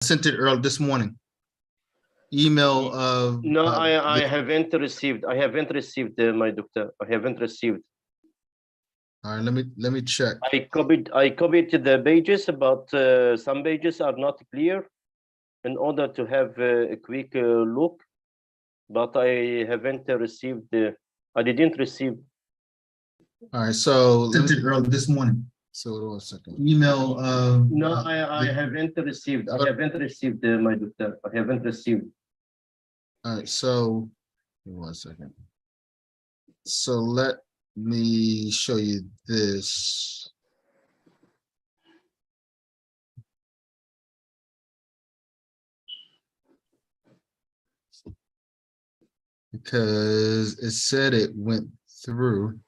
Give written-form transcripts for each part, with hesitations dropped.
Sent it early this morning. Email of No, I haven't received. I haven't received, my doctor. I haven't received. all right, let me check. I copied the pages, but some pages are not clear in order to have a quick look, but I haven't received. I didn't receive. All right, so sent it early this morning. So hold on a second. Email of No, I haven't received. I haven't received, my doctor. I haven't received. all right, so give me 1 second. So let me show you this. Because it said it went through.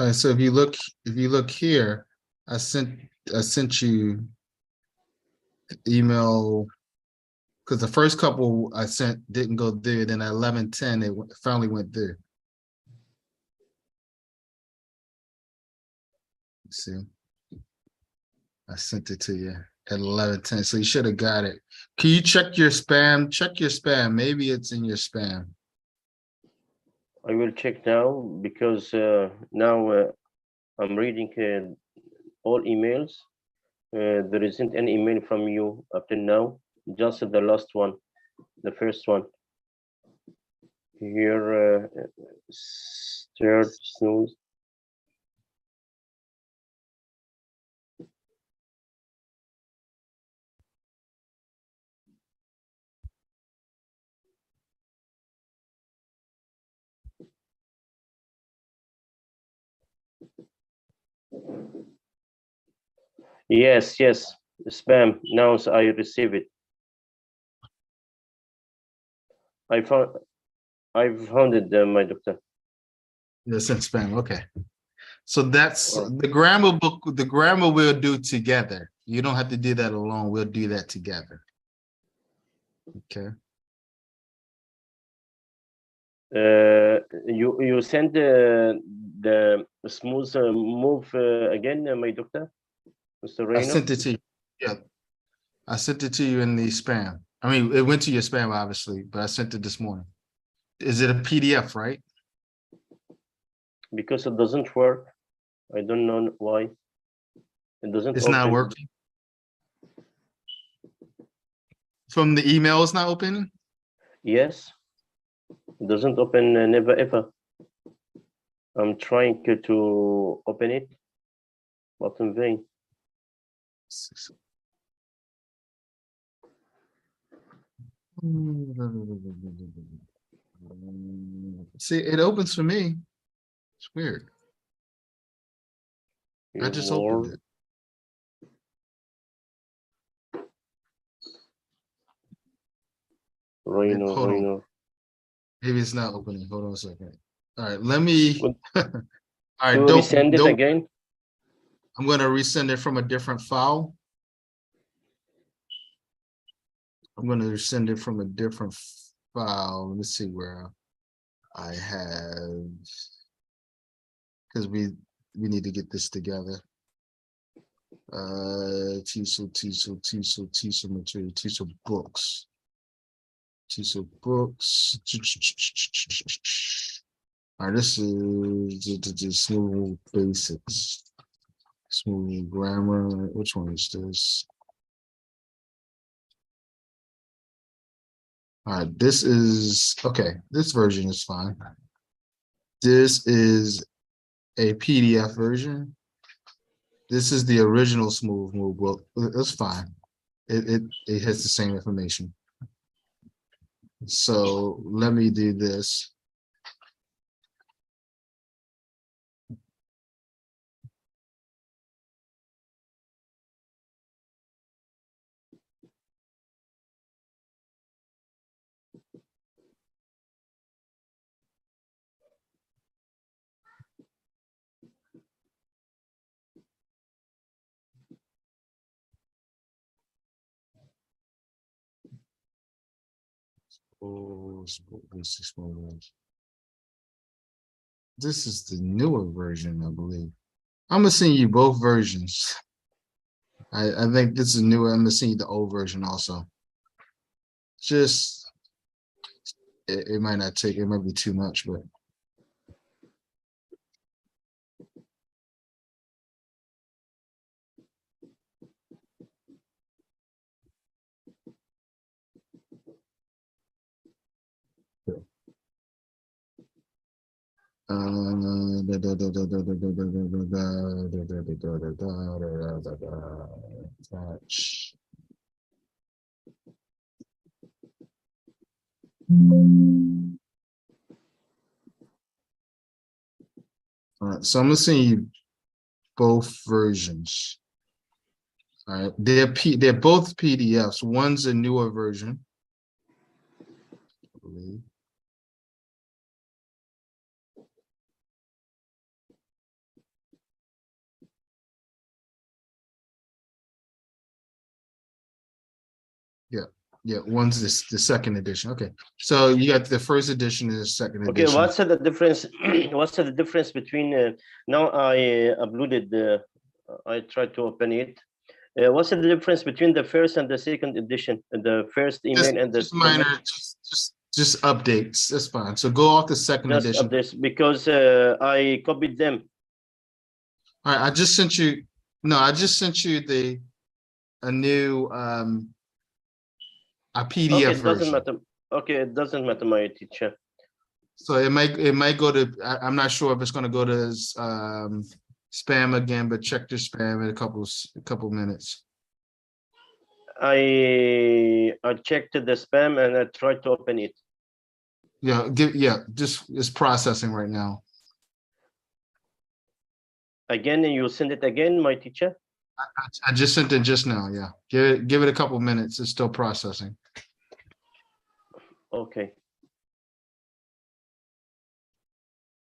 All right, so if you look here, I sent you email because the first couple I sent didn't go through. Then at 11:10 it finally went through. See, I sent it to you at 11:10, so you should have got it. Can you check your spam? Check your spam. Maybe it's in your spam. I will check now because now I'm reading all emails. There isn't any email from you up to now, just the last one, the first one. Here, third snooze. Yes, spam. Now I receive it. I found it, my doctor. It's in spam. Okay. So that's the grammar book. The grammar we'll do together. You don't have to do that alone. We'll do that together. Okay. You send the smooth move again, my doctor, Mr. Rayner? I sent it to you. Yeah. I sent it to you in the spam. I mean, it went to your spam, obviously, but I sent it this morning. Is it a PDF, right? Because it doesn't work. I don't know why. It doesn't It's open. not working. From the email, it's not opening? Yes. It doesn't open, never ever. I'm trying to open it, but in vain. See, it opens for me. It's weird. I just opened it. Rayner. Maybe it's not opening. Hold on a second. All right, let me. All right, don't send it again. I'm going to resend it from a different file. I'm going to send it from a different file. Let me see where I have, because we need to get this together. TESOL material, TESOL books. TESOL books. All right, this is smooth basics. Smooth grammar. Which one is this? All right, this is okay. This version is fine. This is a PDF version. This is the original Smooth Move book. That's fine. It has the same information. So let me do this. Oh, this is the newer version, I believe. I'm gonna send you both versions. I think this is newer. I'm gonna send you the old version also. Just it might not take, it might be too much, but attach. All right, so I'm gonna send you both versions. All right, they're both PDFs. One's a newer version, I believe. Yeah, yeah. One's the second edition. Okay, so you got the first edition and the second Okay, edition. what's the difference? What's the difference between now I uploaded I tried to open it. What's the difference between the first and the second edition? The first email and Just the minor, just updates. That's fine. So go off the second just edition. updates because I copied them. All right, I just sent you. No, I just sent you a new a Okay, PDF it doesn't version. matter. Okay, it doesn't matter, my teacher. So it might go to. I'm not sure if it's going to go to spam again, but check your spam in a couple minutes. I checked the spam and I tried to open it. Just it's processing right now. Again, you send it again, my teacher. I just sent it just now. Yeah, give it a couple minutes. It's still processing. Okay.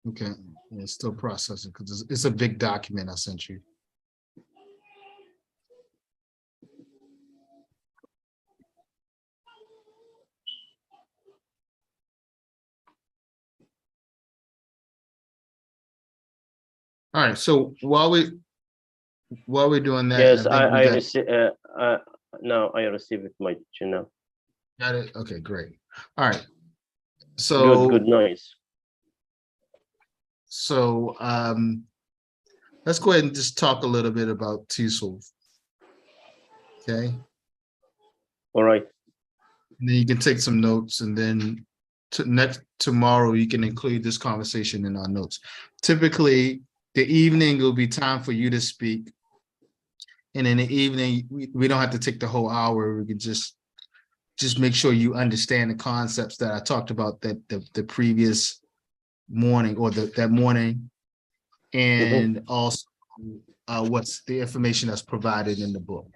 Okay, it's still processing because it's a big document I sent you. All right, so while we're doing that, Yes, I think we I got receive. Now I receive it, my teacher. Now. got it. Okay, great. All right, Good, nice. So let's go ahead and just talk a little bit about TESOL. Okay. All right. And then you can take some notes, and then tomorrow you can include this conversation in our notes. Typically, the evening will be time for you to speak. And in the evening, we don't have to take the whole hour. We can just make sure you understand the concepts that I talked about that the previous morning or that morning, and also what's the information that's provided in the book.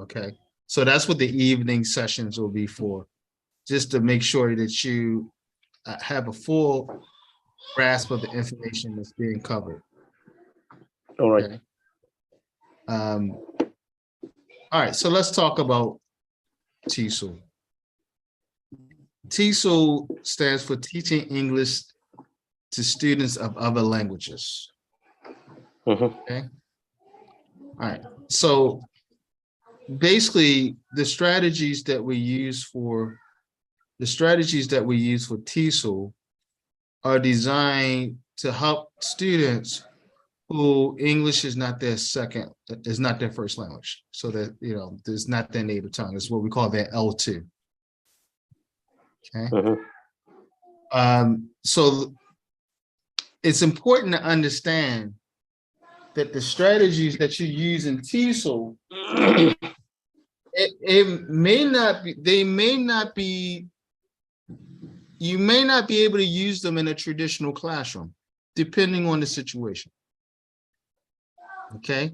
Okay, so that's what the evening sessions will be for, just to make sure that you have a full grasp of the information that's being covered. All right. Okay. All right, so let's talk about TESOL. TESOL stands for Teaching English to Students of Other Languages. Okay. All right. So basically, the strategies that we use for TESOL are designed to help students who English is not their first language. So that, there's not their native tongue. It's what we call their L2. Okay. So it's important to understand that the strategies that you use in TESOL, you may not be able to use them in a traditional classroom, depending on the situation. Okay.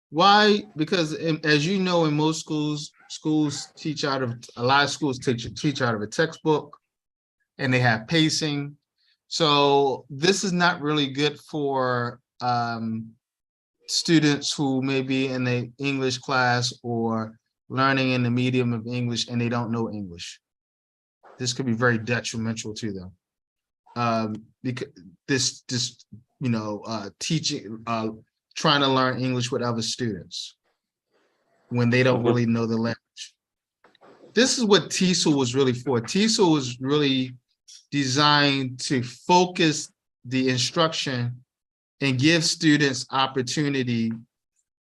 Why? Because as you know, in most schools teach out of a lot of schools teach out of a textbook, and they have pacing. So this is not really good for students who may be in the English class or learning in the medium of English and they don't know English. this could be very detrimental to them. Because this teaching, trying to learn English with other students when they don't really know the language. This is what TESOL was really for. TESOL was really designed to focus the instruction and give students opportunity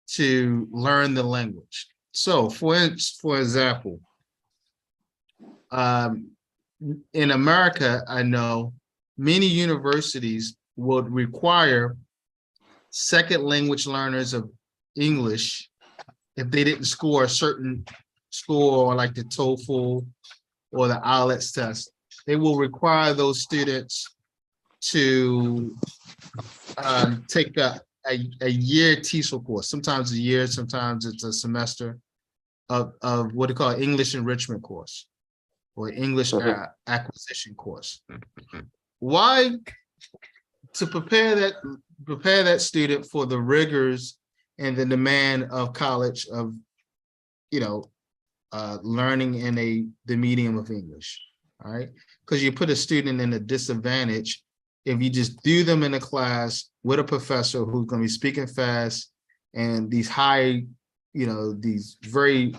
to learn the language. So for example, in America, I know many universities would require second language learners of English if they didn't score a certain score like the TOEFL or the IELTS test. They will require those students to take a year TESOL course, sometimes a year, sometimes it's a semester of what they call English enrichment course or English acquisition course. Why? To prepare that student for the rigors and the demand of college, of learning in the medium of English. All right, because you put a student in a disadvantage if you just do them in a class with a professor who's going to be speaking fast and these high, these very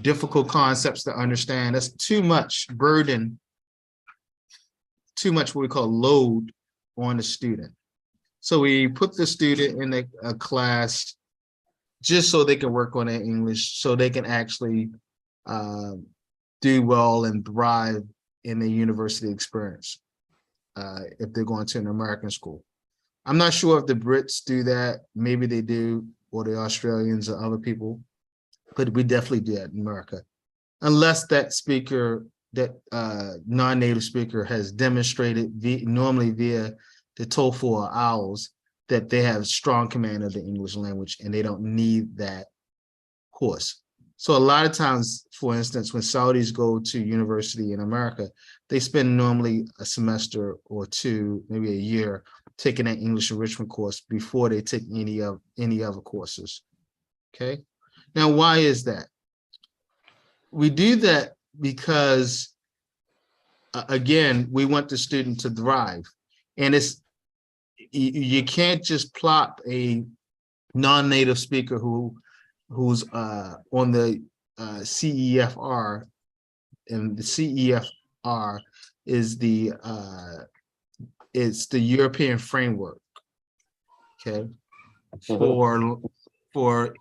difficult concepts to understand. That's too much burden, too much what we call load on the student. So we put the student in a class just so they can work on their English, so they can actually do well and thrive in the university experience if they're going to an American school. I'm not sure if the Brits do that. Maybe they do, or the Australians or other people, but we definitely do that in America. Unless that speaker, that non-native speaker has demonstrated normally via the TOEFL or IELTS that they have strong command of the English language and they don't need that course. So a lot of times, for instance, when Saudis go to university in America, they spend normally a semester or two, maybe a year, taking that English enrichment course before they take any other courses. Okay. Now, why is that? We do that because, again, we want the student to thrive, and you can't just plop a non-native speaker who's on the CEFR, and the CEFR is it's the European framework, okay, for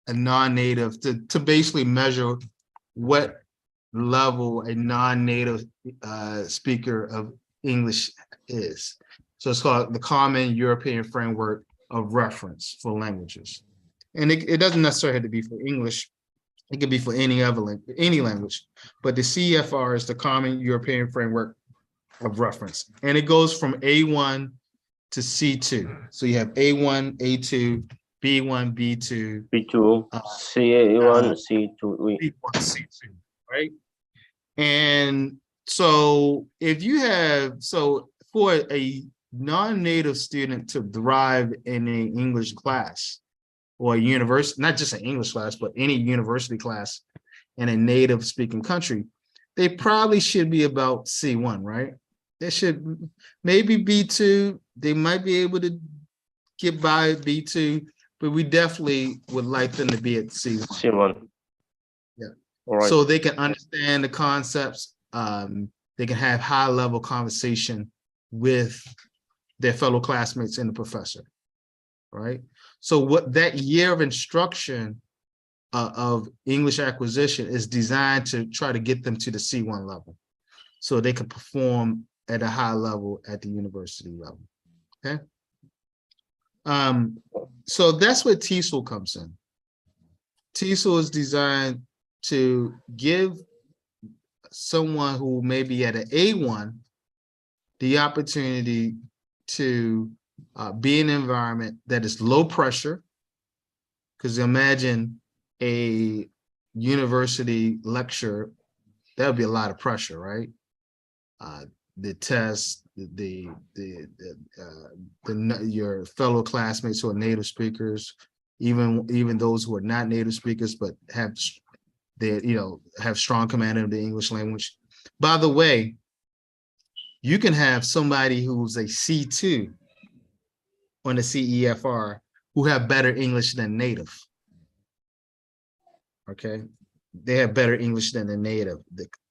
a non-native to basically measure what level a non-native speaker of English is. So it's called the Common European Framework of Reference for Languages. And it doesn't necessarily have to be for English. It could be for any language, but the CFR is the Common European Framework of Reference. And it goes from A1 to C2. So you have A1, A2, B1, B2. B2, C1, C2. B1, C2, right? And so if you have, for a non-native student to thrive in an English class or a university, not just an English class, but any university class in a native speaking country, they probably should be about C1, right? They should maybe B2. They might be able to get by B2, but we definitely would like them to be at C1. C1. Yeah. All right. So they can understand the concepts. They can have high level conversation with their fellow classmates and the professor, right? So what that year of instruction of English acquisition is designed to try to get them to the C1 level so they can perform at a high level at the university level, okay? So that's where TESOL comes in. TESOL is designed to give someone who may be at an A1 the opportunity to be in an environment that is low pressure, because imagine a university lecture, that would be a lot of pressure, right? The test, your fellow classmates who are native speakers, even those who are not native speakers but have strong command of the English language, By the way, you can have somebody who's a C2 on the CEFR who have better English than native. Okay, they have better English than the native.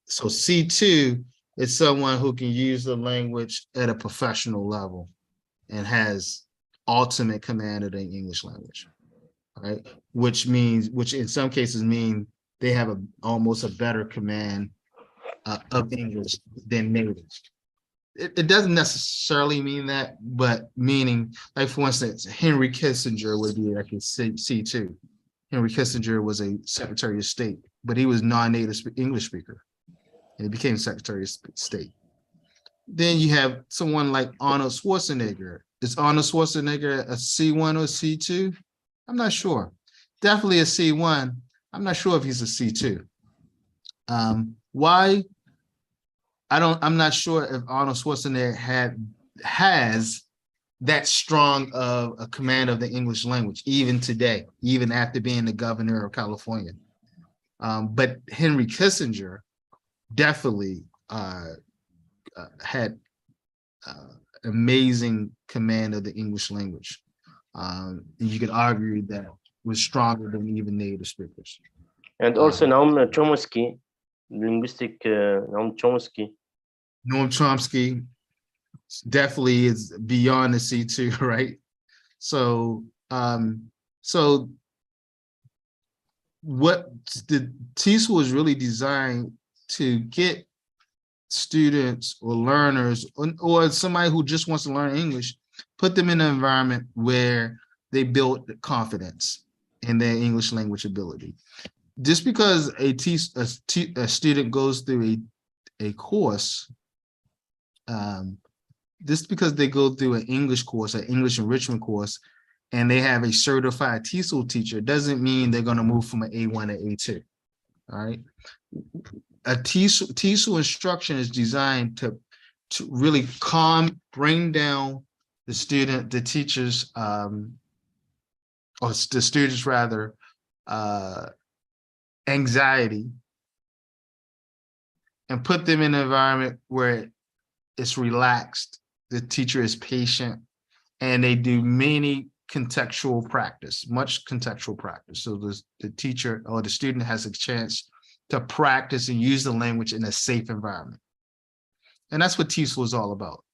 So C2 is someone who can use the language at a professional level and has ultimate command of the English language, right? Which in some cases mean they have almost a better command of English than native. It doesn't necessarily mean that, but meaning, like for instance, Henry Kissinger would be like a C2. Henry Kissinger was a Secretary of State, but he was non-native English speaker, and he became Secretary of State. Then you have someone like Arnold Schwarzenegger. Is Arnold Schwarzenegger a C1 or C2? I'm not sure. Definitely a C1. I'm not sure if he's a C2. Why? I'm not sure if Arnold Schwarzenegger has that strong of a command of the English language, even today, even after being the governor of California. But Henry Kissinger definitely had amazing command of the English language. And you could argue that was stronger than even native speakers. And also Noam Chomsky, linguistic Noam Chomsky. Noam Chomsky definitely is beyond the C2, right? So what the TESOL was really designed to get students or learners or somebody who just wants to learn English, put them in an environment where they build confidence in their English language ability. Just because a student goes through a course, just because they go through an English course, an English enrichment course, and they have a certified TESOL teacher, doesn't mean they're going to move from an A1 to A2. All right. A TESOL instruction is designed to really bring down the teachers, or the students rather, anxiety, and put them in an environment where it's relaxed, the teacher is patient, and they do much contextual practice. So the teacher or the student has a chance to practice and use the language in a safe environment. And that's what TESOL is all about.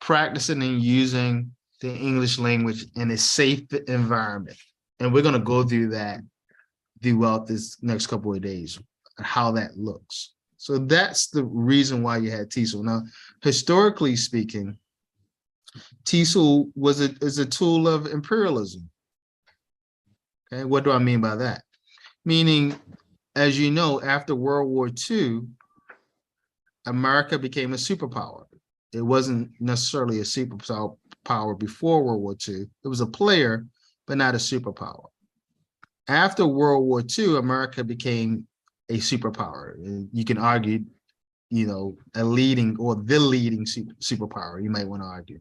Practicing and using the English language in a safe environment. And we're going to go through that throughout this next couple of days, how that looks. So that's the reason why you had TESOL. Now, historically speaking, TESOL is a tool of imperialism. Okay, what do I mean by that? Meaning, as you know, after World War II, America became a superpower. It wasn't necessarily a superpower before World War II. It was a player, but not a superpower. After World War II, America became a superpower. And you can argue, a leading or the leading superpower, you might want to argue.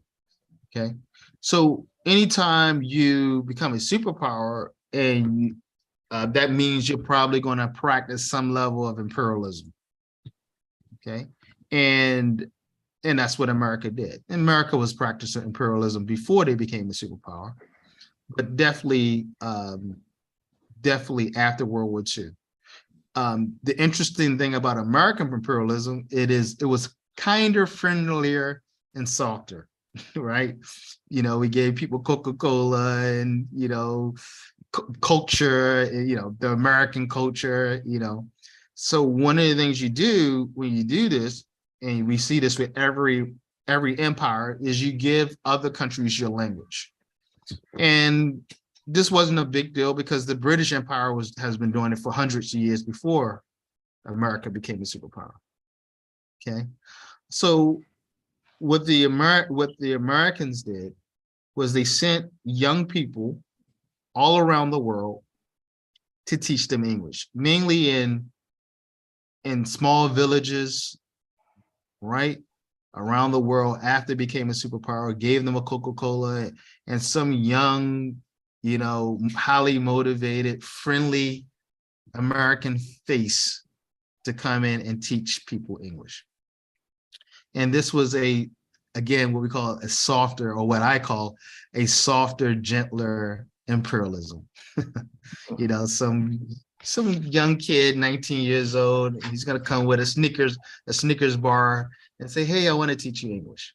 Okay. So anytime you become a superpower, and that means you're probably going to practice some level of imperialism. Okay. And that's what America did. America was practicing imperialism before they became a superpower, but definitely after World War II. The interesting thing about American imperialism, it was kinder friendlier and softer, right? We gave people Coca-Cola and, culture, the American culture, So one of the things you do when you do this, and we see this with every empire, is you give other countries your language. And this wasn't a big deal because the British Empire has been doing it for hundreds of years before America became a superpower. Okay, so what the Americans did was they sent young people all around the world to teach them English, mainly in small villages, right, around the world. After it became a superpower, gave them a Coca-Cola and some young, highly motivated, friendly American face to come in and teach people English. And this was again, what we call a softer, or what I call a softer, gentler imperialism. You know, some young kid, 19 years old, he's gonna come with a Snickers bar and say, hey, I want to teach you English.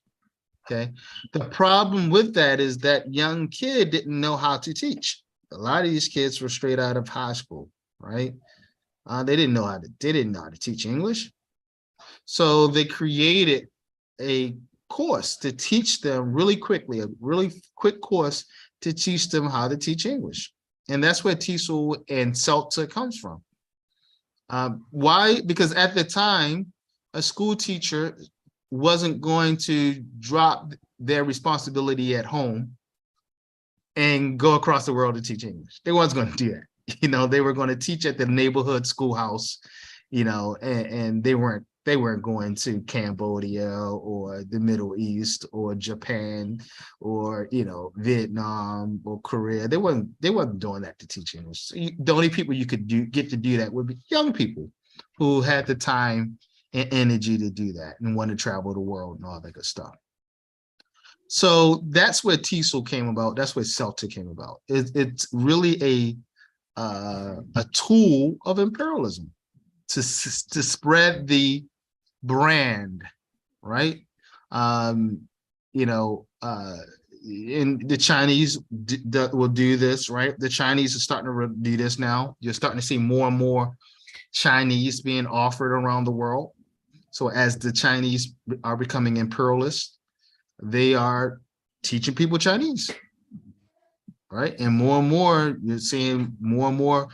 Okay. The problem with that is that young kid didn't know how to teach. A lot of these kids were straight out of high school, right? They didn't know how to teach English. So they created a course to teach them really quickly, a really quick course to teach them how to teach English. And that's where TESOL and CELTA comes from. Why? Because at the time, a school teacher wasn't going to drop their responsibility at home and go across the world to teach English. They wasn't going to do that. You know, they were going to teach at the neighborhood schoolhouse, you know, and they weren't going to Cambodia or the Middle East or Japan or, you know, Vietnam or Korea. They wasn't doing that to teach English. So the only people you could get to do that would be young people who had the time and energy to do that and want to travel the world and all that good stuff. So that's where TESOL came about. That's where CELTA came about. It's really a tool of imperialism to spread the brand, right? You know, and the Chinese will do this, right? The Chinese are starting to do this now. You're starting to see more and more Chinese being offered around the world. So as the Chinese are becoming imperialists, they are teaching people Chinese, right? And more, you're seeing more and more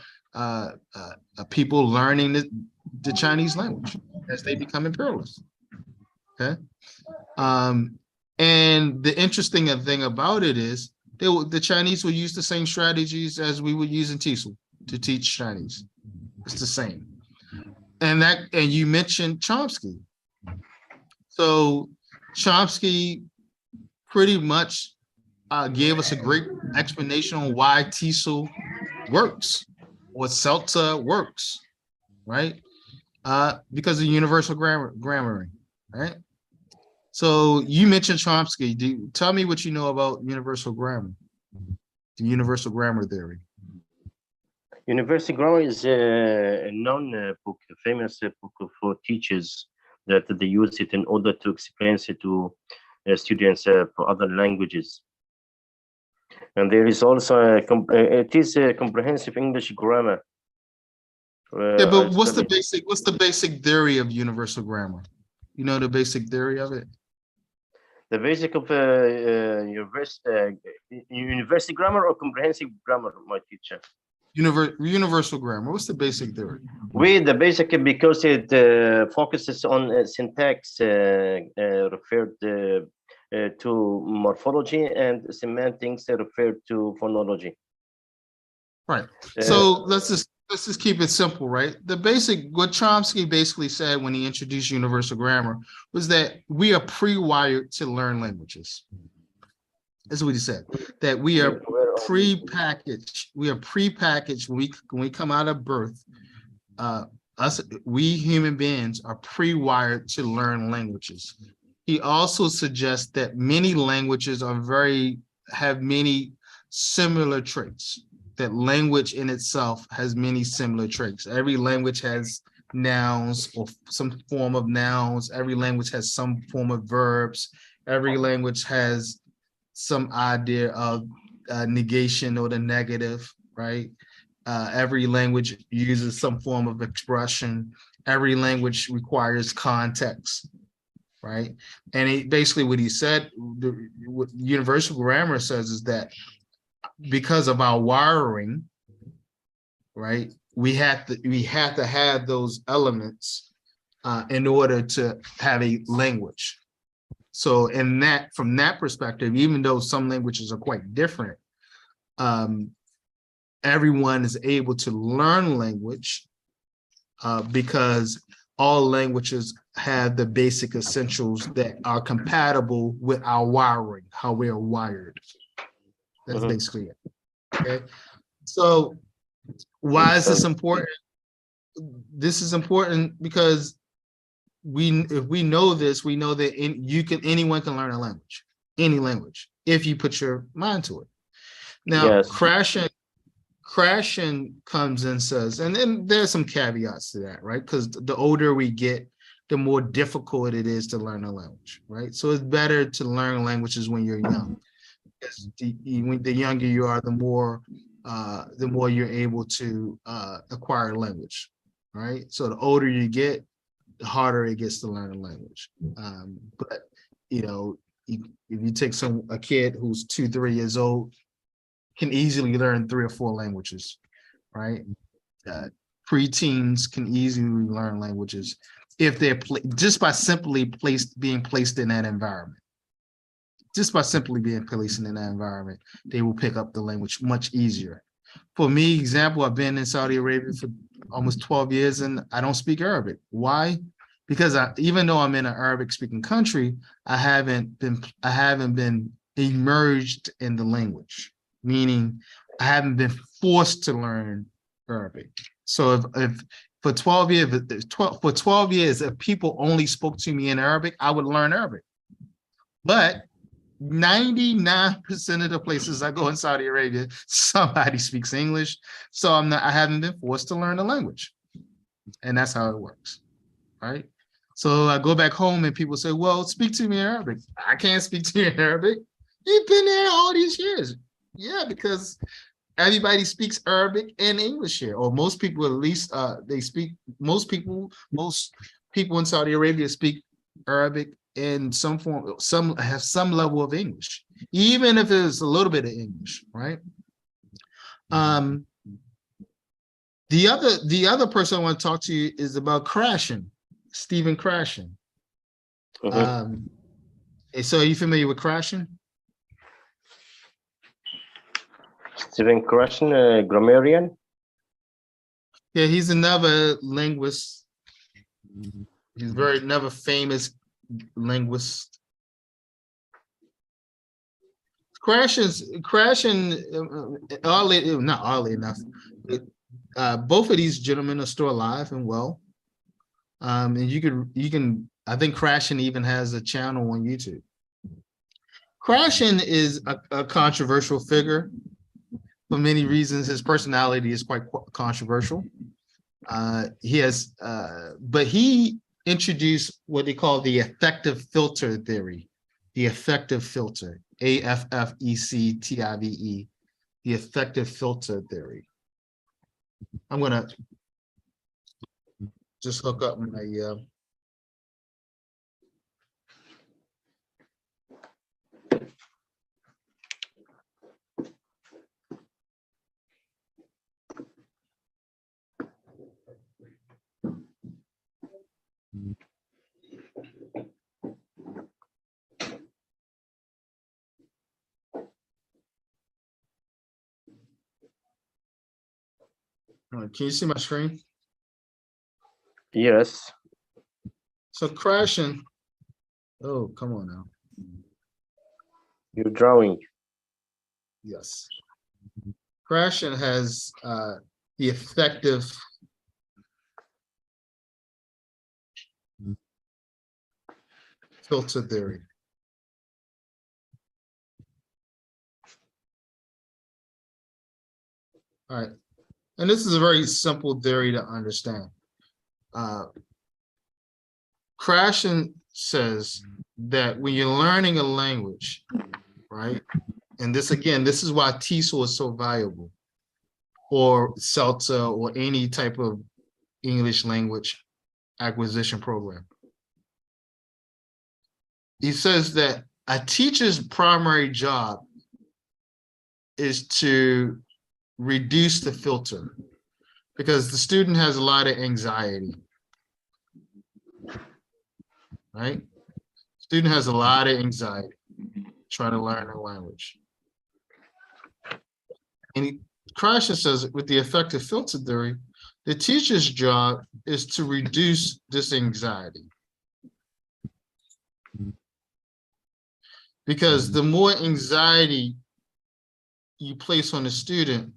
people learning the Chinese language as they become imperialists. Okay. And the interesting thing about it is the Chinese will use the same strategies as we would use in TESOL to teach Chinese. It's the same. And you mentioned Chomsky. So Chomsky pretty much gave us a great explanation on why TESOL works, what CELTA works, right? Because of universal grammar, right? So you mentioned Chomsky. Tell me what you know about universal grammar, the universal grammar theory. Universal grammar is a known book, a famous book for teachers that they use it in order to explain it to students for other languages. And there is also it is a comprehensive English grammar. Yeah, but what's the basic theory of universal grammar? You know the basic theory of it? The basic of universal grammar or comprehensive grammar, my teacher? Universal grammar. What's the basic theory? The basic, because it focuses on syntax referred to morphology, and semantics referred to phonology. Right. So let's just keep it simple, right? What Chomsky basically said when he introduced universal grammar was that we are pre-wired to learn languages. That's what he said, that we are pre-packaged. We are pre-packaged when we come out of birth. We human beings are pre-wired to learn languages. He also suggests that many languages have many similar traits. That language in itself has many similar traits. Every language has nouns or some form of nouns. Every language has some form of verbs. Every language has some idea of negation or the negative, right? Every language uses some form of expression. Every language requires context, right? And basically what he said, what universal grammar says is that because of our wiring, right, we have to have those elements in order to have a language. So from that perspective, even though some languages are quite different, everyone is able to learn language because all languages have the basic essentials that are compatible with our wiring, how we are wired. That's basically it. Okay. So why is this important? This is important because if we know this, we know that anyone can learn a language, any language, if you put your mind to it. Now, Yes. crashing comes and says, and then there's some caveats to that, right? Because the older we get, the more difficult it is to learn a language, right? So it's better to learn languages when you're young. Because the younger you are, the more you're able to acquire language, right? So the older you get, the harder it gets to learn a language. But you know, if you take a kid who's 2, 3 years old, can easily learn 3 or 4 languages, right? Preteens can easily learn languages if they're just by simply being placed in that environment. Just by simply being placed in that environment, they will pick up the language much easier. For me, example, I've been in Saudi Arabia for almost 12 years and I don't speak Arabic. Why? Because even though I'm in an Arabic speaking country, I haven't been immersed in the language, meaning I haven't been forced to learn Arabic. So if for 12 years, if people only spoke to me in Arabic, I would learn Arabic. But 99% of the places I go in Saudi Arabia, somebody speaks English. So I haven't been forced to learn the language. And that's how it works, right? So I go back home and people say, well, speak to me in Arabic. I can't speak to you in Arabic. You've been there all these years. Yeah, because everybody speaks Arabic and English here, or most people at least most people in Saudi Arabia speak Arabic in some form, some have some level of English, even if it's a little bit of English, right? The other person I want to talk to you is about Krashen, Stephen Krashen. So are you familiar with Krashen? Stephen Krashen, grammarian. Yeah, he's another linguist. He's another famous linguist. Not oddly enough, both of these gentlemen are still alive and well. And you can, I think Krashen even has a channel on YouTube. Krashen is a controversial figure for many reasons. His personality is quite controversial. But he introduced what they call the effective filter theory. The effective filter, AFFECTIVE, the effective filter theory. I'm gonna just hook up my can you see my screen? Yes. So Krashen, oh, come on now. You're drawing. Yes. Krashen has the effective filter theory. All right. And this is a very simple theory to understand. Krashen says that when you're learning a language, right? And this is why TESOL is so valuable, or CELTA, or any type of English language acquisition program. He says that a teacher's primary job is to reduce the filter, because the student has a lot of anxiety, right? Student has a lot of anxiety trying to learn a language. And Krashen says with the effective filter theory, the teacher's job is to reduce this anxiety. Because the more anxiety you place on the student,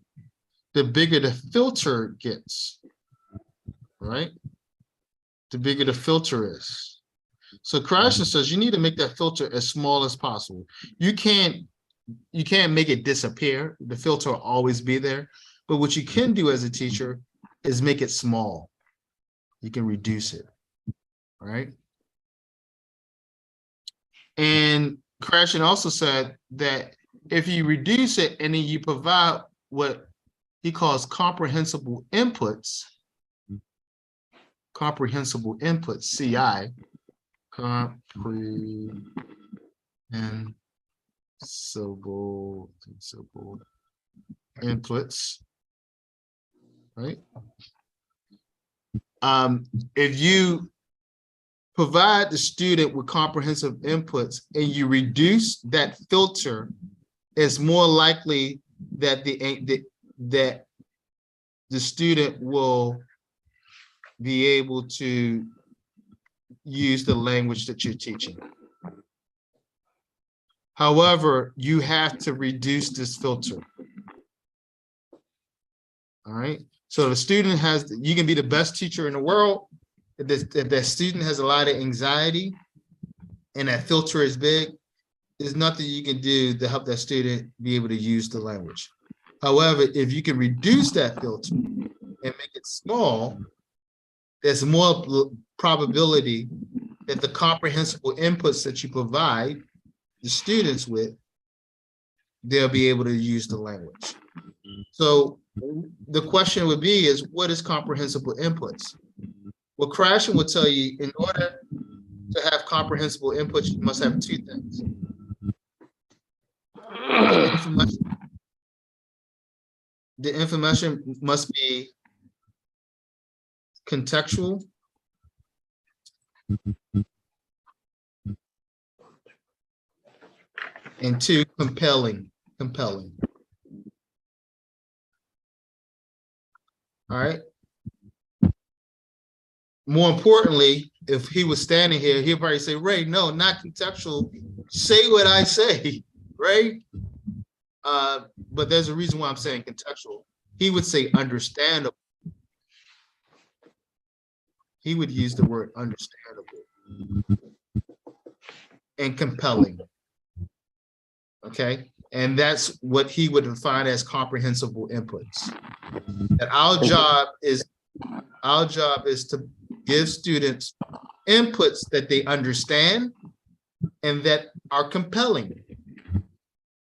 the bigger the filter gets, right? the bigger the filter is. So Krashen says you need to make that filter as small as possible. You can't make it disappear. The filter will always be there. But what you can do as a teacher is make it small. You can reduce it, right? And Krashen also said that if you reduce it and then you provide what he calls comprehensible inputs, CI, comprehensible inputs, right? If you provide the student with comprehensive inputs and you reduce that filter, it's more likely that the student will be able to use the language that you're teaching. However, you have to reduce this filter. All right. So the student you can be the best teacher in the world. If that student has a lot of anxiety and that filter is big, there's nothing you can do to help that student be able to use the language. However, if you can reduce that filter and make it small, there's more probability that the comprehensible inputs that you provide the students with, they'll be able to use the language. So the question would be is, what is comprehensible inputs? Well, Krashen will tell you, in order to have comprehensible inputs, you must have two things. The information must be contextual, and two, compelling. All right. More importantly, if he was standing here, he'd probably say, Ray, no, not contextual. Say what I say, right? But there's a reason why I'm saying contextual. He would say understandable. He would use the word understandable and compelling. Okay. And that's what he would define as comprehensible inputs. And our job is to give students inputs that they understand and that are compelling.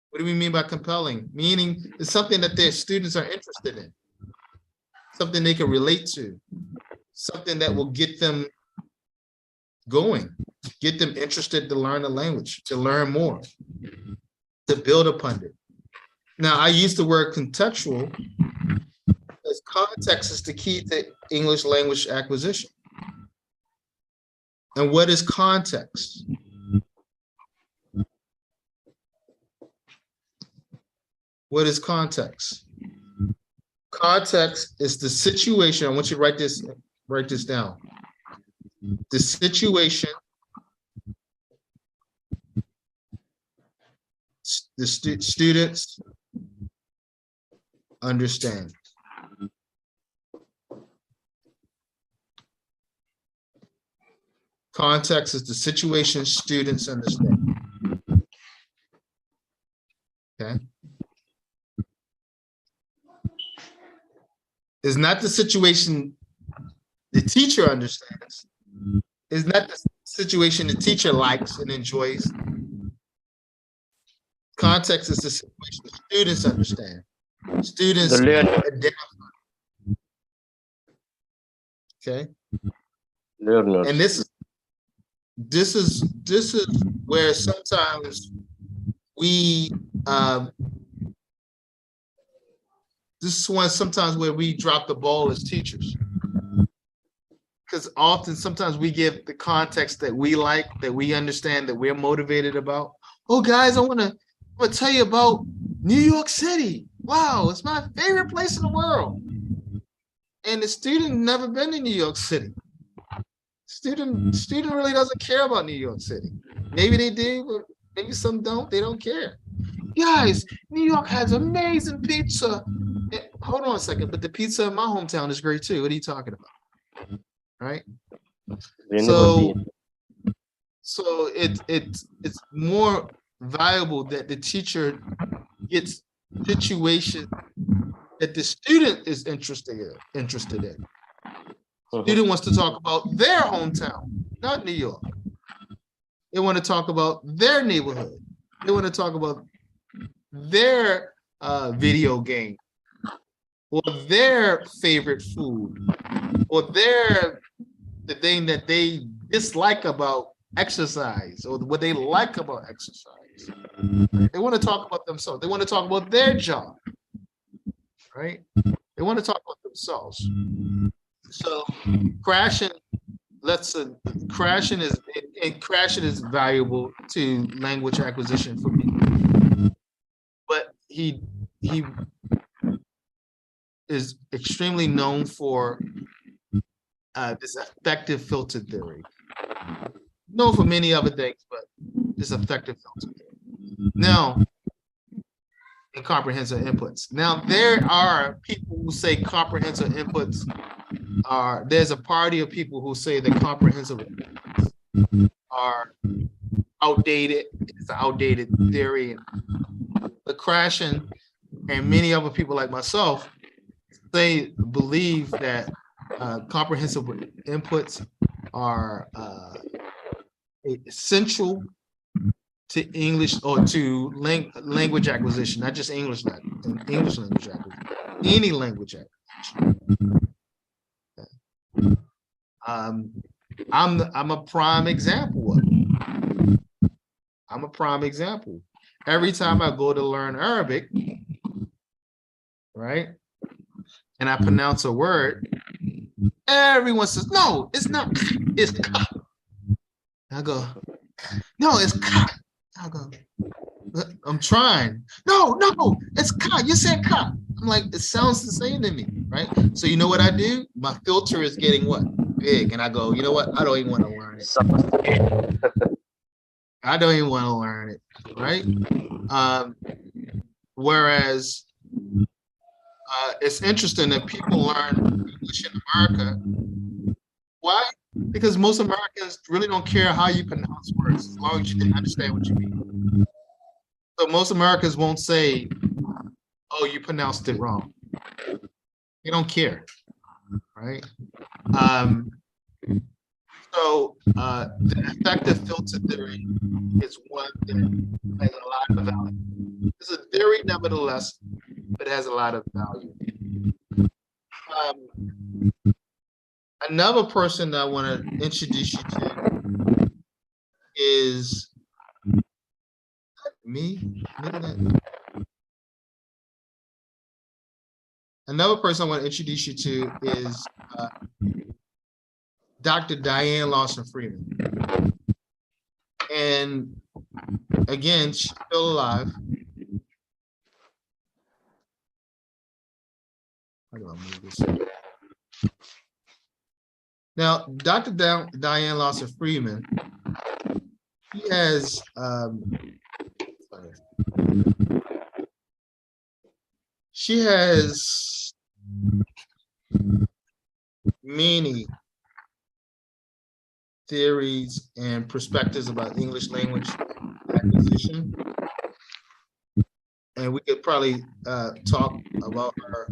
What do we mean by compelling? Meaning it's something that their students are interested in, something they can relate to, something that will get them going, get them interested to learn the language, to learn more, to build upon it. Now, I use the word contextual because context is the key to English language acquisition. And what is context? What is context? Context is the situation. I want you to write this down. The situation the students understand. Context is the situation students understand. Okay. It's not the situation the teacher understands. It's not the situation the teacher likes and enjoys. Context is the situation students understand. Students adapt. Okay. Learners. And this is where sometimes we sometimes where we drop the ball as teachers. Because sometimes we give the context that we like, that we understand, that we're motivated about. Oh, guys, I'm gonna tell you about New York City. Wow, it's my favorite place in the world. And the student never been to New York City. Student really doesn't care about New York City. Maybe they do, but maybe some don't. They don't care. Guys, New York has amazing pizza. Hold on a second, but the pizza in my hometown is great too. What are you talking about? Right? They never So did. it's more valuable that the teacher gets situations that the student is interested in. Student wants to talk about their hometown, not New York. They want to talk about their neighborhood. They want to talk about their video game, or their favorite food, or the thing that they dislike about exercise, or what they like about exercise. They want to talk about themselves. They want to talk about their job, right? They want to talk about themselves. So crashing crashing is valuable to language acquisition for me, but he is extremely known for this affective filter theory. Known for many other things, but this affective filter theory. Now, in comprehensive inputs. Now, there are people who say comprehensive inputs are, there's a party of people who say that comprehensive inputs are outdated. It's an outdated theory. But Krashen and many other people like myself, they believe that comprehensive inputs are essential to English, or to language acquisition, not just English language acquisition, any language acquisition. I'm a prime example of it. I'm a prime example. Every time I go to learn Arabic, right, and I pronounce a word, everyone says, no, it's not, it's ka. I go, no, it's ka. I go, I'm trying. No, it's ka. You said ka. I'm like, it sounds the same to me, right? So you know what I do? My filter is getting what? Big. And I go, you know what? I don't even want to learn it. I don't even want to learn it, right? Whereas it's interesting that people learn English in America. Why? Because most Americans really don't care how you pronounce words, as long as you can understand what you mean. So most Americans won't say, oh, you pronounced it wrong. They don't care, right? So the affective filter theory is one that has a lot of value. It's a theory, nevertheless, but it has a lot of value. Another person that I want to introduce you to is me. Another person I want to introduce you to is Dr. Diane Lawson Freeman. And again, she's still alive. How do I move this? Now, Dr. Diane Lawson Freeman, she has many theories and perspectives about English language acquisition. And we could probably talk about her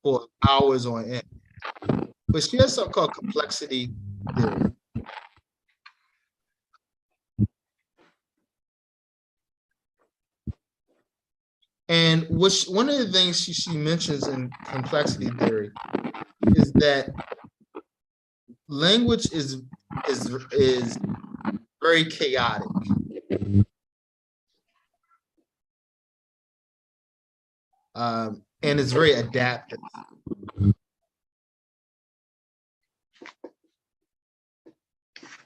for hours on end. But she has something called complexity theory. And one of the things she mentions in complexity theory is that language is very chaotic. And it's very adaptive.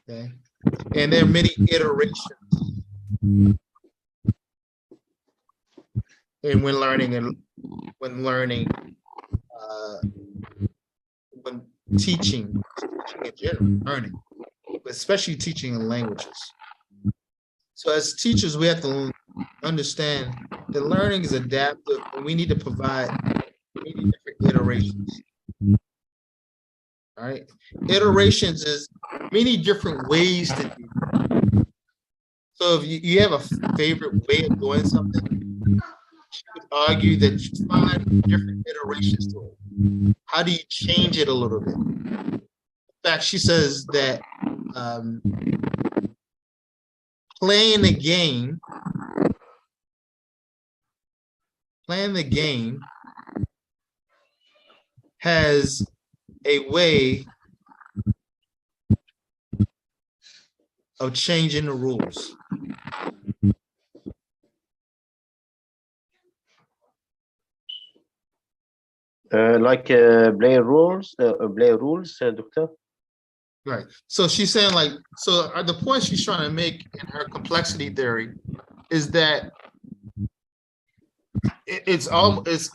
Okay. And there are many iterations. And when teaching in general, learning, but especially teaching in languages. So as teachers, we have to understand that learning is adaptive, and we need to provide many different iterations. All right. Iterations is many different ways to do it. So if you have a favorite way of doing something, you would argue that you find different iterations to it. How do you change it a little bit? In fact, she says that playing the game has a way of changing the rules. Like play rules, doctor. Right. So she's saying like, so the point she's trying to make in her complexity theory is that it's almost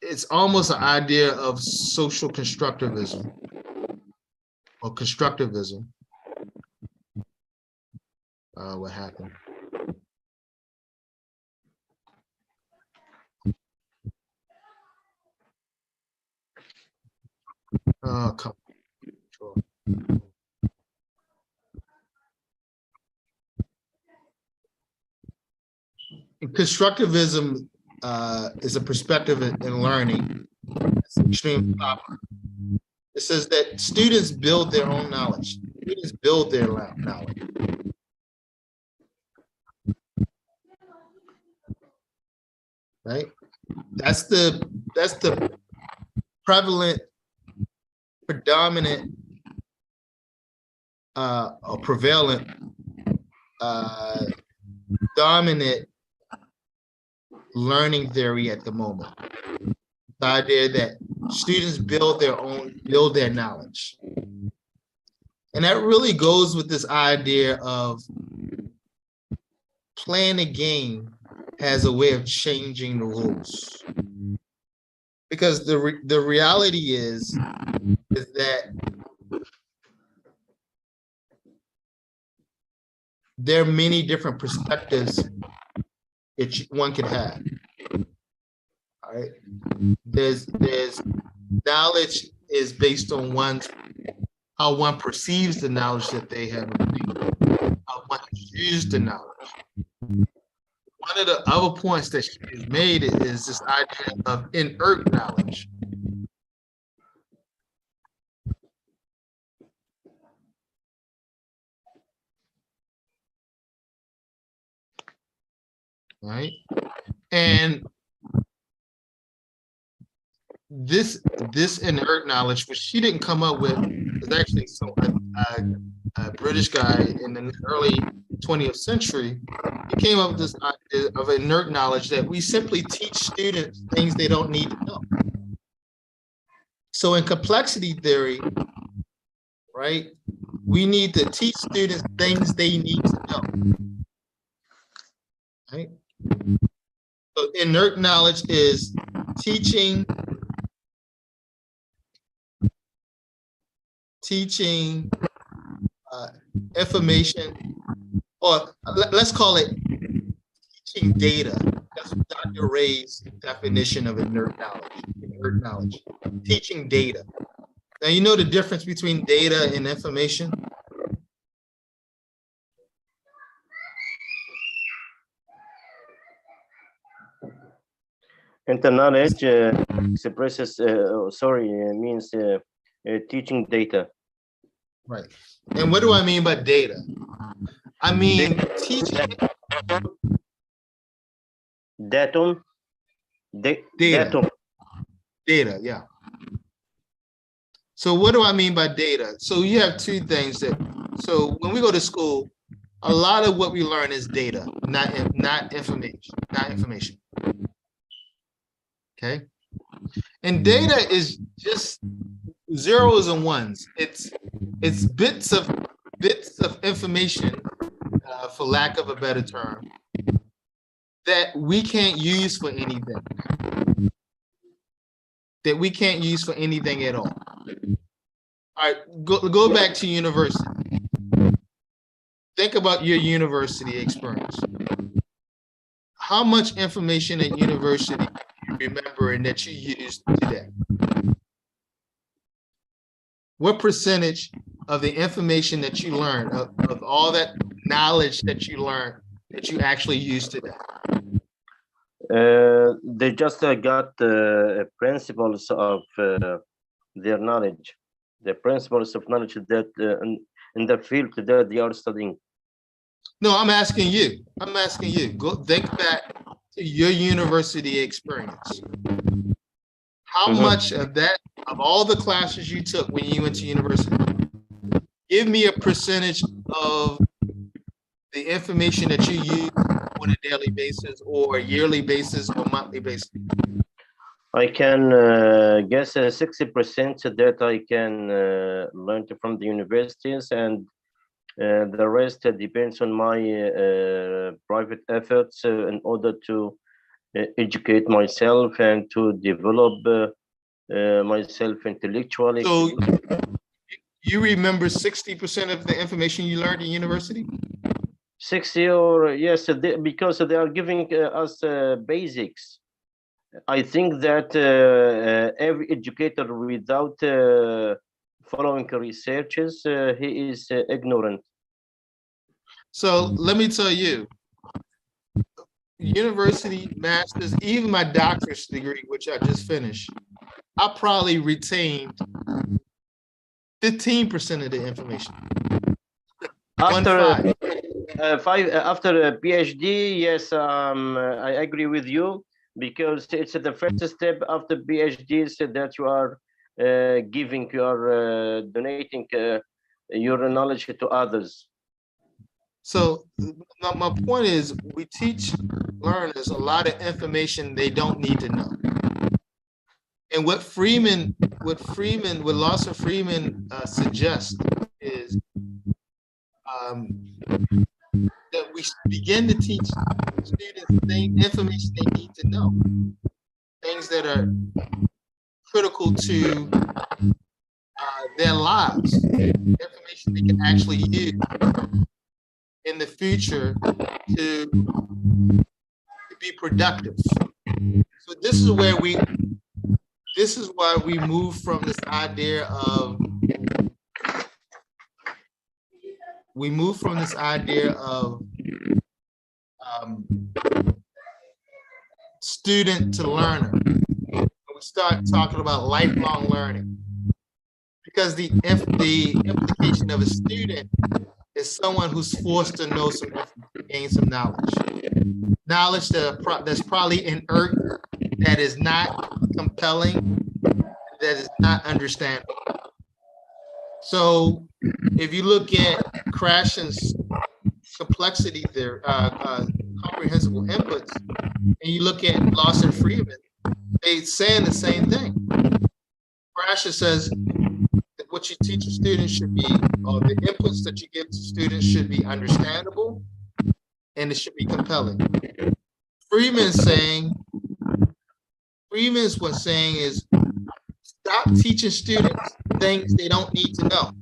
it's almost an idea of social constructivism or constructivism. What happened? Control. Constructivism is a perspective in learning. It's extremely popular. It says that students build their own knowledge. Students build their knowledge. Right? That's the prevalent, predominant, or prevalent, dominant learning theory at the moment. The idea that students build their knowledge. And that really goes with this idea of playing a game has a way of changing the rules. Because the reality is that there are many different perspectives that one can have. All right. There's knowledge is based on how one perceives the knowledge that they have, how one uses the knowledge. One of the other points that she has made is this idea of inert knowledge. Right? And this inert knowledge, which she didn't come up with, is actually a British guy in the early 20th century. He came up with this idea of inert knowledge that we simply teach students things they don't need to know. So in complexity theory, right, we need to teach students things they need to know. Right? So inert knowledge is teaching information, or let's call it teaching data. That's Dr. Ray's definition of inert knowledge. Teaching data. Now you know the difference between data and information? Knowledge expresses, means teaching data. Right. And what do I mean by data? I mean teaching data. Data, yeah. So what do I mean by data? So you have two things so when we go to school, a lot of what we learn is data, not information. Okay. And data is just zeros and ones. It's bits of information, for lack of a better term, that we can't use for anything. That we can't use for anything at all. All right, go back to university. Think about your university experience. How much information at university remember and that you use today? What percentage of the information that you learned, of all that knowledge that you learned, that you actually use today? They just got principles of their knowledge, the principles of knowledge that in the field that they are studying. No, I'm asking you. I'm asking you. Go think back to your university experience. How much of that, of all the classes you took when you went to university, give me a percentage of the information that you use on a daily basis or a yearly basis or monthly basis? I can guess 60% that I can learn from the universities, and the rest depends on my private efforts in order to educate myself and to develop myself intellectually. So you remember 60% of the information you learned in university? 60, or yes, because they are giving us basics. I think that every educator without following researches, he is ignorant. So let me tell you, university, master's, even my doctorate degree, which I just finished, I probably retained 15% of the information. After after a PhD, yes, I agree with you, because it's the first step after PhDs that you are giving, you are donating your knowledge to others. So my point is, we teach learners a lot of information they don't need to know. And what Lawson Freeman suggests is that we begin to teach students information they need to know, things that are critical to their lives, information they can actually use in the future to be productive. So this is why we move from this idea of student to learner. We start talking about lifelong learning, because the implication of a student is someone who's forced to know some, gain some knowledge that's probably inert, that is not compelling, that is not understandable. So if you look at Krashen's complexity there, comprehensible inputs, and you look at Lawson Freeman, they saying the same thing. Krashen says that what you teach a student should be, or the inputs that you give to students should be understandable, and it should be compelling. Freeman's what's saying is, stop teaching students things they don't need to know.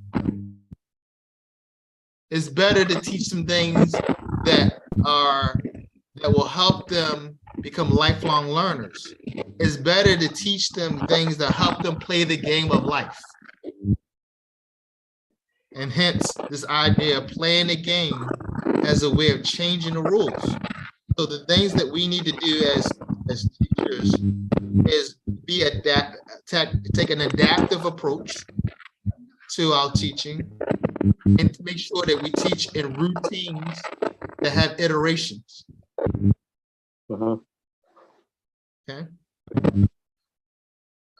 It's better to teach them things that will help them become lifelong learners. It's better to teach them things that help them play the game of life. And hence this idea of playing the game as a way of changing the rules. So the things that we need to do as teachers is take an adaptive approach to our teaching, and to make sure that we teach in routines that have iterations. Okay.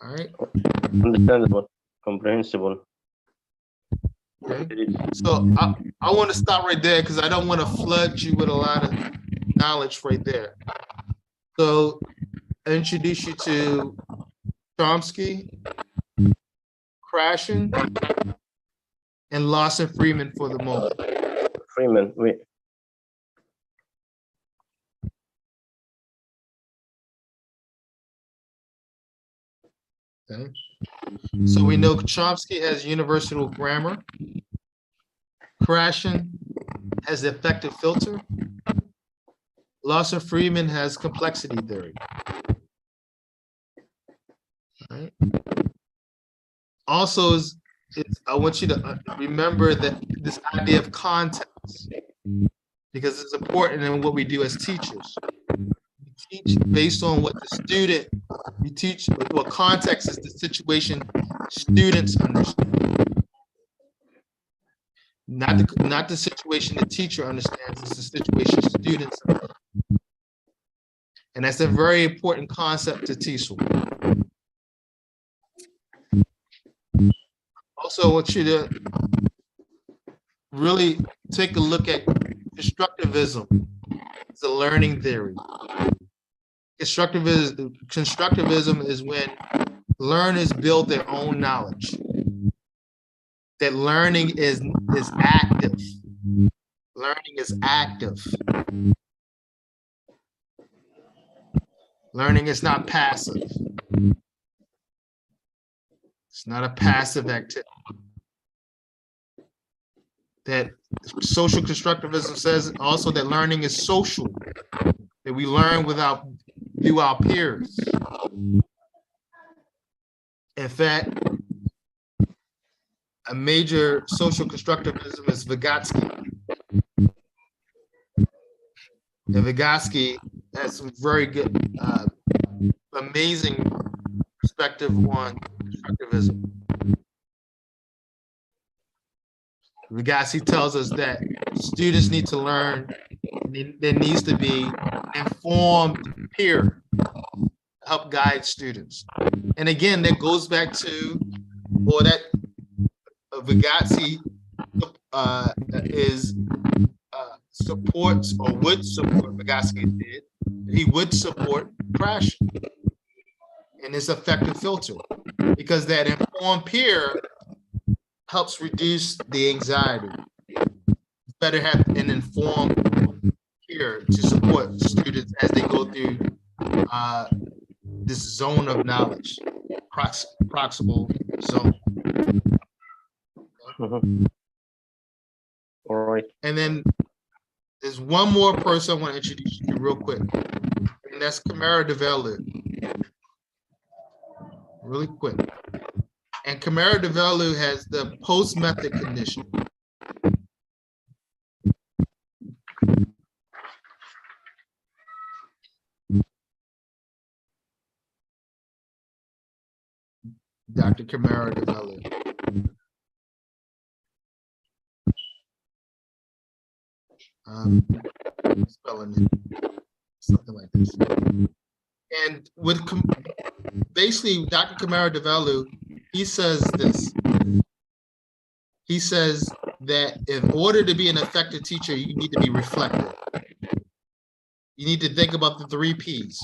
All right. Understandable, comprehensible. Okay. So I want to stop right there, because I don't want to flood you with a lot of knowledge right there. So I introduce you to Chomsky, Krashen, and Lawson Freeman for the moment. Freeman, wait. Okay. So we know Chomsky has universal grammar. Krashen has the effective filter. Lawson Freeman has complexity theory. right? Also, I want you to remember that this idea of context, because it's important in what we do as teachers. We teach based on what the student, we teach what context is the situation students understand. Not the situation the teacher understands, it's the situation students understand. And that's a very important concept to TESOL. Also, I want you to really take a look at constructivism. It's a learning theory. Constructivism is when learners build their own knowledge. That learning is active. Learning is active. Learning is not passive. It's not a passive activity. That social constructivism says also that learning is social, that we learn through our peers. In fact, a major social constructivism is Vygotsky. And Vygotsky has some very good, amazing perspective on constructivism. Vygotsky tells us that students need to learn, there needs to be informed peer to help guide students. And again, that goes back to, or that Vygotsky supports or would support, Vygotsky did, he would support crashing and its effective filter, because that informed peer helps reduce the anxiety. It's better have an informed peer to support students as they go through this zone of knowledge, proximal zone. All right. And then there's one more person I want to introduce you to real quick, and that's Camara DeVelu. Really quick. And Camara DeVelu has the post method condition. Dr. Camara DeVelu. Spelling it, something like this. And with basically Dr. Camara DeVelu, he says this. He says that in order to be an effective teacher, you need to be reflective. You need to think about the 3 P's.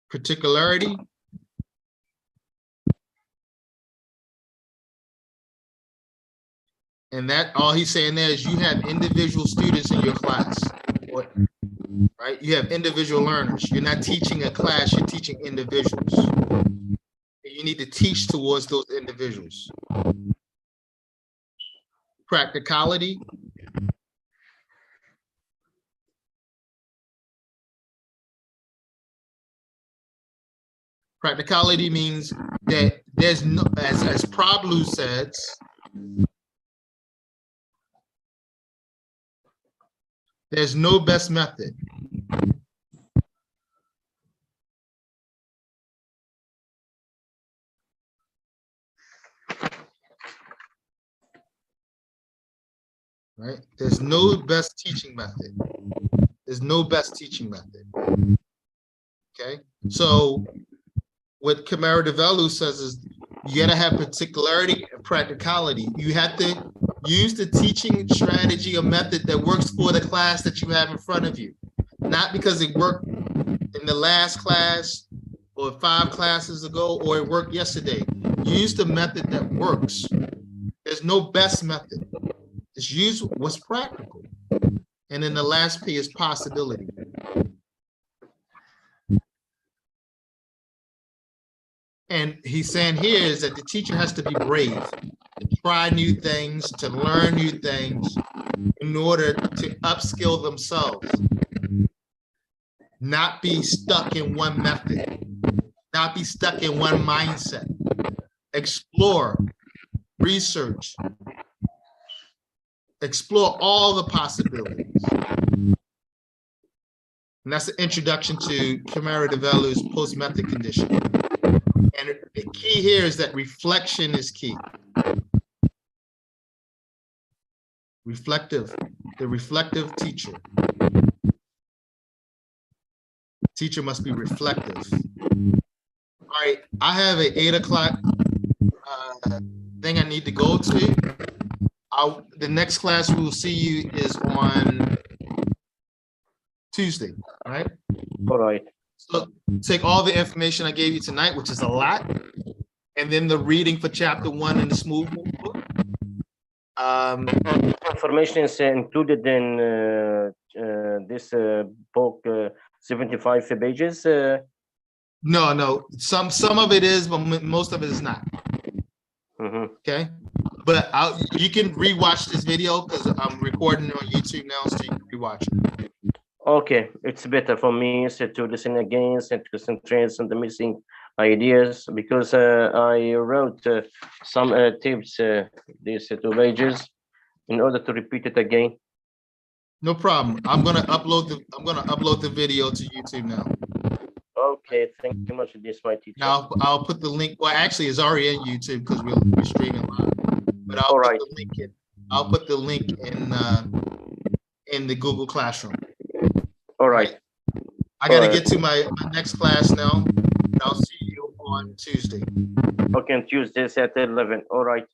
Particularity, and that all he's saying there is you have individual students in your class, right? You have individual learners. You're not teaching a class, you're teaching individuals. You need to teach towards those individuals. Practicality. Practicality means that there's no, as Prabhu says, there's no best method. Right? There's no best teaching method. There's no best teaching method. Okay? So what Camara DeVelu says is you gotta have particularity and practicality. You have to use the teaching strategy or method that works for the class that you have in front of you. Not because it worked in the last class or 5 classes ago, or it worked yesterday. Use the method that works. There's no best method. Just use what's practical. And then the last P is possibility. And he's saying here is that the teacher has to be brave, to try new things, to learn new things in order to upskill themselves. Not be stuck in one method, not be stuck in one mindset. Explore, research, explore all the possibilities. And that's the introduction to Camara de Velu's post-method condition. And the key here is that reflection is key. Reflective, the reflective teacher. Teacher must be reflective. All right, I have an 8 o'clock thing I need to go to. The next class we will see you is on Tuesday, right? All right. So take all the information I gave you tonight, which is a lot, and then the reading for chapter 1 in the smooth move book. Information is included in this book, 75 pages. No, some of it is, but most of it is not. Okay, but you can rewatch this video because I'm recording it on YouTube now, so you can rewatch it. Okay, it's better for me to listen again and to concentrate on the missing ideas, because I wrote some tips, these 2 pages, in order to repeat it again. No problem. I'm gonna upload the video to YouTube now. Okay, thank you much. This my teacher. Now I'll put the link. Well, actually, it's already in YouTube because we're streaming live. But I'll put the link in. I'll put the link in the Google Classroom. All right. I got to get to my next class now. And I'll see you on Tuesday. Okay, on Tuesdays at 11. All right.